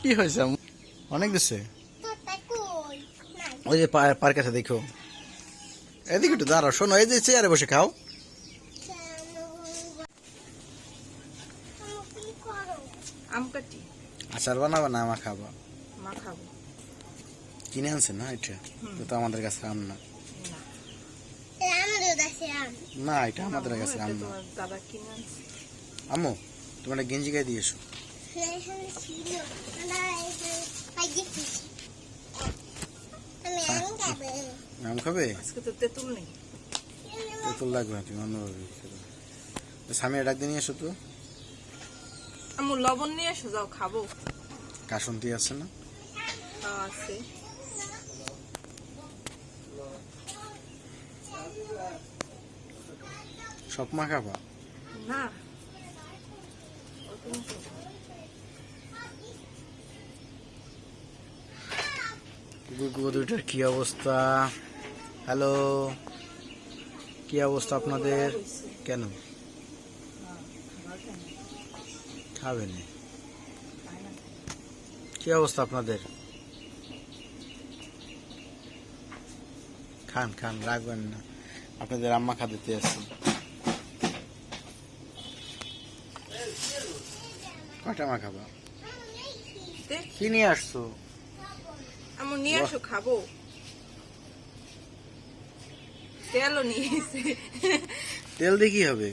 কি হয়েছে অনেক দিচ্ছে ওই যে পার্ক আছে দেখো এদিকে একটু দাঁড়াও শোনো এই যে চেয়ারে বসে খাও আচার বানাবা না আমা খাবা কিনে আনছে না এটা তো আমাদের কাছে আম না না এটা আমাদের কাছে আম না আম্মু তোমার গেঞ্জি গায়ে দিয়েছো আম খাবে তেঁতুল লাগবে না তুমি অন্যভাবে স্বামীর ডাক দিয়ে নিয়ে এসো তো আমু লবণ নিয়ে এসো যাও খাবো কাসন্তি আছে না আছে সব মা খাবা না দুইটার কি অবস্থা হ্যালো কি অবস্থা আপনাদের কেন খাবেন কি অবস্থা আপনাদের খান খান রাখবেন না আপনাদের আম্মা খাদিতে আসছে কয়টা মা খাবা কি নিয়ে আসছো আমু নিয়ে আসো খাবো তেলও নিয়ে এসে তেল দিয়ে কি হবে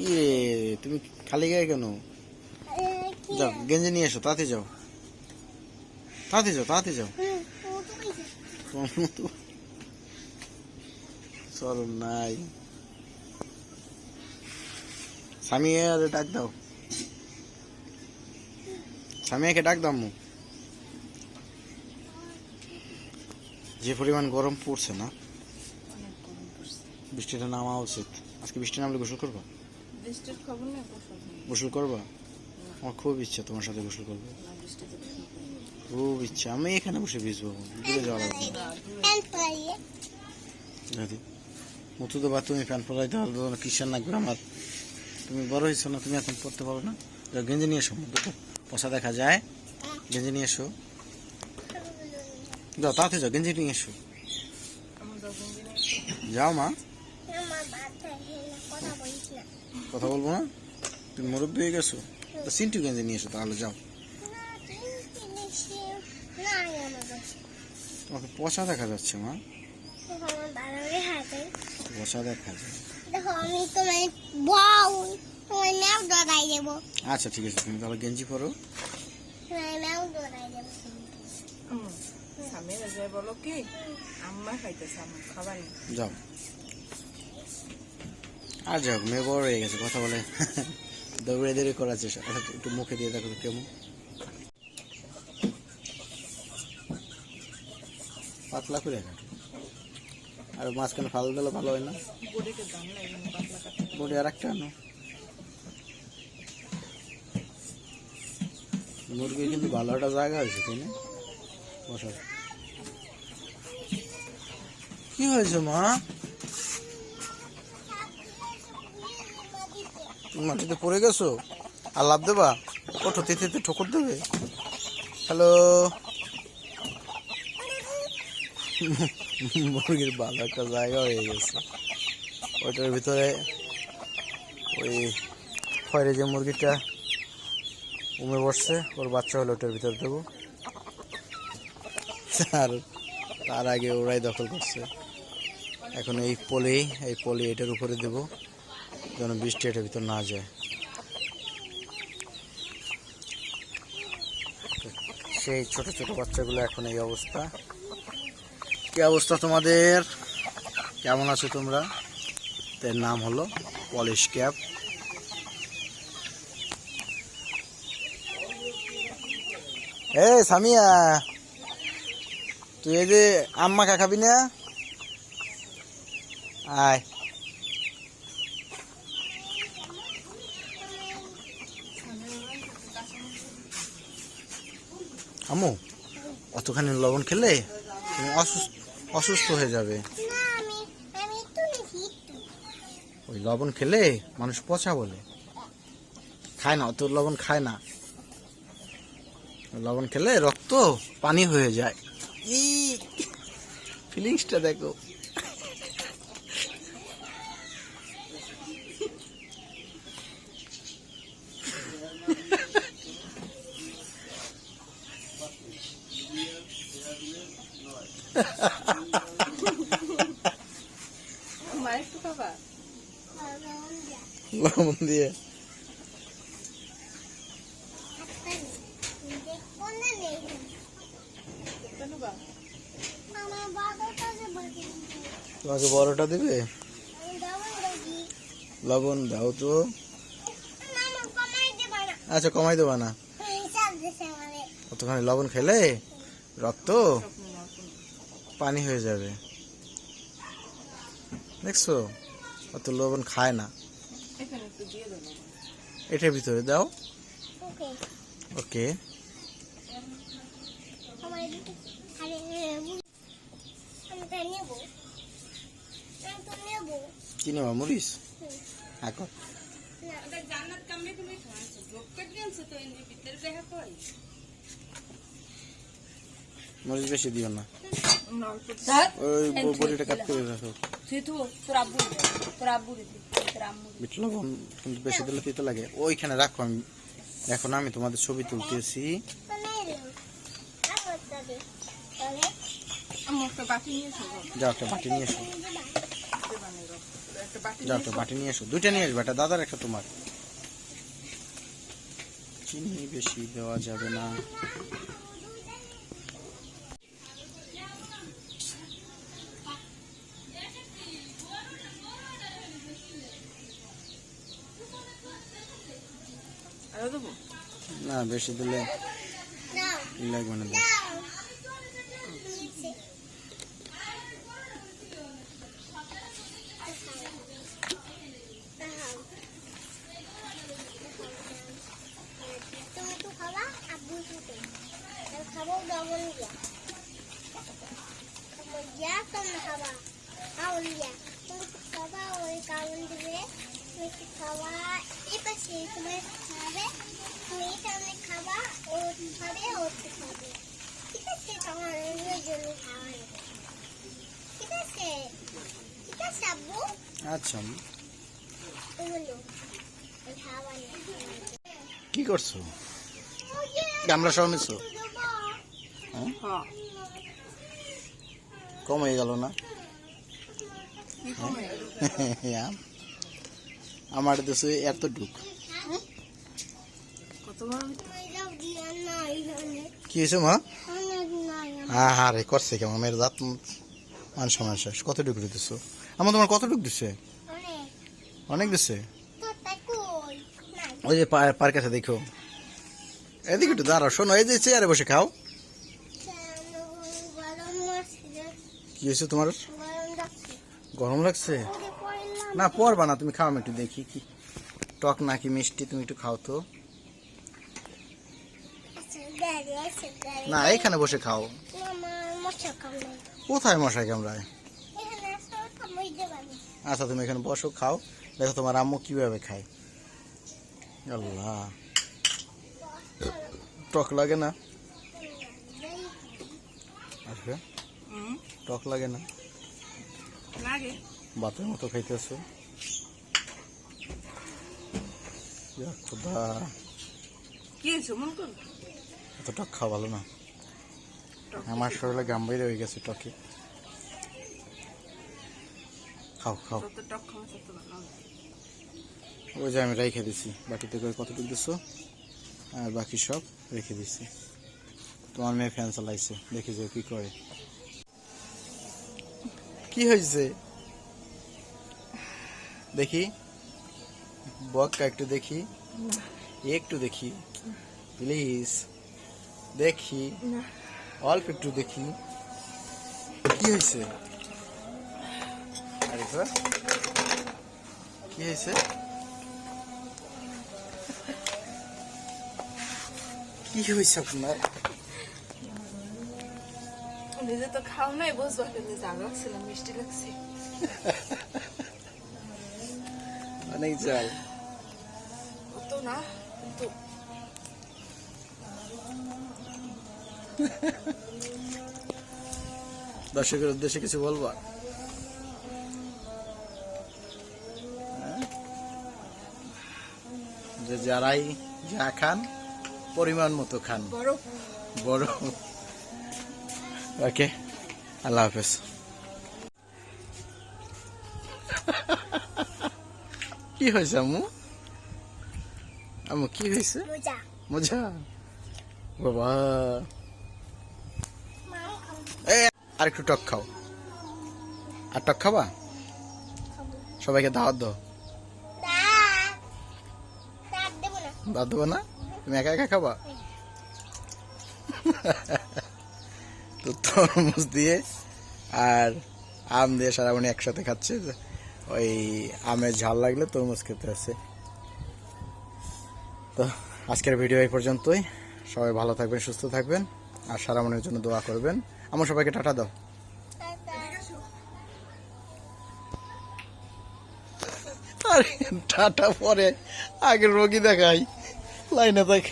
ইয়ে তুমি খালি গায়ে কেন যাও গেঞ্জি নিয়ে এসো তাতে যাও তাতে যাও চলো নাই স্বামী ডাক দাও স্বামীকে ডাক দাও যে পরিমাণ গরম পড়ছে না বৃষ্টিটা নামা উচিত আজকে বৃষ্টি নামলে গোসল করবা গোসল করবা আমার খুব ইচ্ছা তোমার সাথে গোসল করবো খুব ইচ্ছা আমি এখানে বসে ভিজবো দূরে যাওয়া লাগবে দাদি মতো তো বা তুমি প্যান্ট পরাইতে পারবো না কিসের লাগবে আমার তুমি বড় হয়েছো না তুমি এখন পড়তে পারো না গেঞ্জি নিয়ে এসো দুটো পয়সা দেখা যায় গেঞ্জি নিয়ে এসো যাও তাতে যাও গেঞ্জি নিয়ে এসো যাও মা কথা বলবো না তুমি মুরব্বী হয়ে গেছো তো সিন্টু গেঞ্জি নিয়ে এসো তাহলে যাও তোমাকে পচা দেখা যাচ্ছে মা পচা দেখা যায় আচ্ছা ঠিক আছে তুমি তাহলে গেঞ্জি পরো বলো কি আম্মা খাইতেছে আমার খাবার যাও আর যাও মেয়ে বড় হয়ে গেছে কথা বলে দৌড়ে দৌড়ে করাচ্ছে একটু মুখে দিয়ে দেখো কেমন পাতলা করে কাটো আর মাঝখানে ফাল দিলে ভালো হয় না বডি আর একটা আনো মুরগি কিন্তু ভালো একটা জায়গা হয়েছে তাই না বসার কি হয়েছে মা মাটিতে পড়ে গেছো আর লাভ দেবা ওঠো তিতে ঠোকর দেবে হ্যালো মুরগির ভালো একটা জায়গা হয়ে গেছে ওইটার ভিতরে ওই খয়রে যে মুরগিটা উমে বসছে ওর বাচ্চা হলো ওটার ভিতরে দেবো আর তার আগে ওরাই দখল করছে এখন এই পলি এটার উপরে দেব যেন বৃষ্টি এটার ভিতর না যায় সেই ছোট ছোট বাচ্চাগুলো এখন এই অবস্থা কি অবস্থা তোমাদের কেমন আছো তোমরা এর নাম হলো পলিশ ক্যাপ সামিয়া তুই এই যে আম্মা খাবি না আয় আম্মু অতখানি লবণ খেলে তুমি অসুস্থ হয়ে যাবে ওই লবণ খেলে মানুষ পচা বলে, খায় না, অত লবণ খায় না। লবণ খেলে রক্ত পানি হয়ে যায়। ই ফিলিংসটা দেখো। মা একটু খাবা? লবণ দিয়ে কেন বা? তোমাকে বড়টা দেবে? লবণ দাও তো। আচ্ছা কমাই দেবা না, অতখানি লবণ খেলে রক্ত পানি হয়ে যাবে। দেখছো, অত লবণ খায় না। এখানে একটু দিয়ে দাও না। এটার ভিতরে দাও। ওকে। কি নেবা, মরিচ? হ্যাঁ কর। জান্নাত কামড়ে তুমি খাওয়াছো, জোক কেটে দিয়েছো তো এর ভিতরে দেখা কই? মরিচ বেশি দিও না, না স্যার ওই বড়িটা কাট করে রাখো। তুই তো তোর আব্বু তোর আম্মু বিট লবণ কিন্তু বেশি দিলে তিতো লাগে। ওইখানে রাখো, আমি দেখো না, আমি তোমাদের ছবি তুলতেছি। আম্মু একটা বাটি নিয়ে এসো। যাও একটা বাটি নিয়ে এসো, একটা বাটি যাও একটা বাটি নিয়ে এসো, দুইটা নিয়ে আসবে, একটা দাদার একটা তোমার। চিনি বেশি দেওয়া যাবে না। আরো দেবো? না বেশি দিলে লাগবে না। দাও। খাবো লবণ দিয়া তুমি খাবা কাউন দিয়া তুমি খাবা ওই কাউন দিবে তুমি খাওয়া এই পাশে তুমি খাবে তুমি তাহলে খাবা ও খাবে ও খাবে ঠিক আছে তোমার জন্য খাওয়া ঠিক আছে ঠিক আছে আব্বু আচ্ছা বলো খাওয়া কি করছো? গামলা সহ নিছো? হ্যাঁ কম হয়ে গেল না? কি কমে? আমার দেশে এতটুক। কত বড়? কি হয়েছে মা? হ্যাঁ হ্যাঁ রে, করছে কেমন মেয়ের দাঁত মানুষ মানুষ কতটুকু দিছো? আমার তোমার কতটুকু দিছে? অনেক দিছে। ওই যে পার্ক আছে দেখো, এদিকে একটু দাঁড়াও, শোনো, এই যে চেয়ারে বসে খাও। কি হয়েছে তোমার? গরম লাগছে? না পরবা না, তুমি খাও, আমি একটু দেখি কি টক নাকি মিষ্টি, তুমি একটু খাও তো। না এইখানে বসে খাও। কোথায় মশাই কামড়ায়? আচ্ছা তুমি এখানে বসো, খাও, দেখো তোমার আম্মু কিভাবে খায়। আল্লাহ, টক লাগে না? আচ্ছা টক লাগে না? লাগে বাতের মতো খাইতেছো। খোদা, কি হয়েছে মন কর? এত টক খাওয়া ভালো না, আমার শরীরে গাম বাইরে হয়ে গেছে টকে। খাও খাও। যত টক খাওয়া তত ভালো। ওই যে আমি রেখে দিছি বাটিতে করে, কতটুকু দিছো আর বাকি সব রেখে দিছি। তোমার মেয়ে ফ্যান চালাইছে, দেখি যে কি করে। কি হয়েছে দেখি, বক্কা একটু দেখি, একটু দেখি প্লিজ, দেখি অল্প একটু দেখি কি হয়েছে। আরিফা কি হয়েছে? কি হয়েছে আপনার? নিজে তো খাও নাই, বুঝবা কিন্তু যা লাগছিল মিষ্টি লাগছে। অনেক ঝাল। অত না কিন্তু দর্শকের উদ্দেশ্যে কিছু বলবা? যে যারাই যা খান পরিমাণ মতো খান, বড় বড়। ওকে, আল্লাহ হাফেজ। কি হয়েছে আম্মু? আম্মু কি হয়েছে? মজা মজা বাবা। মাও খাবো এ আর একটু টক খাও। আর টক খাবা? সবাইকে দাওয়াত দাও। দাঁত দেবো না দাওয়াত দেবো না? তুমি একা একা খাবা? তো তরমুজ দিয়ে আর আম দিয়ে সারামণি একসাথে খাচ্ছে। ওই আমের ঝাল লাগলে তরমুজ খেতে আছে। তো আজকের ভিডিও এই পর্যন্তই। সবাই ভালো থাকবেন, সুস্থ থাকবেন, আর সারামণির জন্য দোয়া করবেন। আমার সবাইকে টাটা দাও। আরে টাটা পরে, আগের রোগী দেখাই, লাইনে থাক।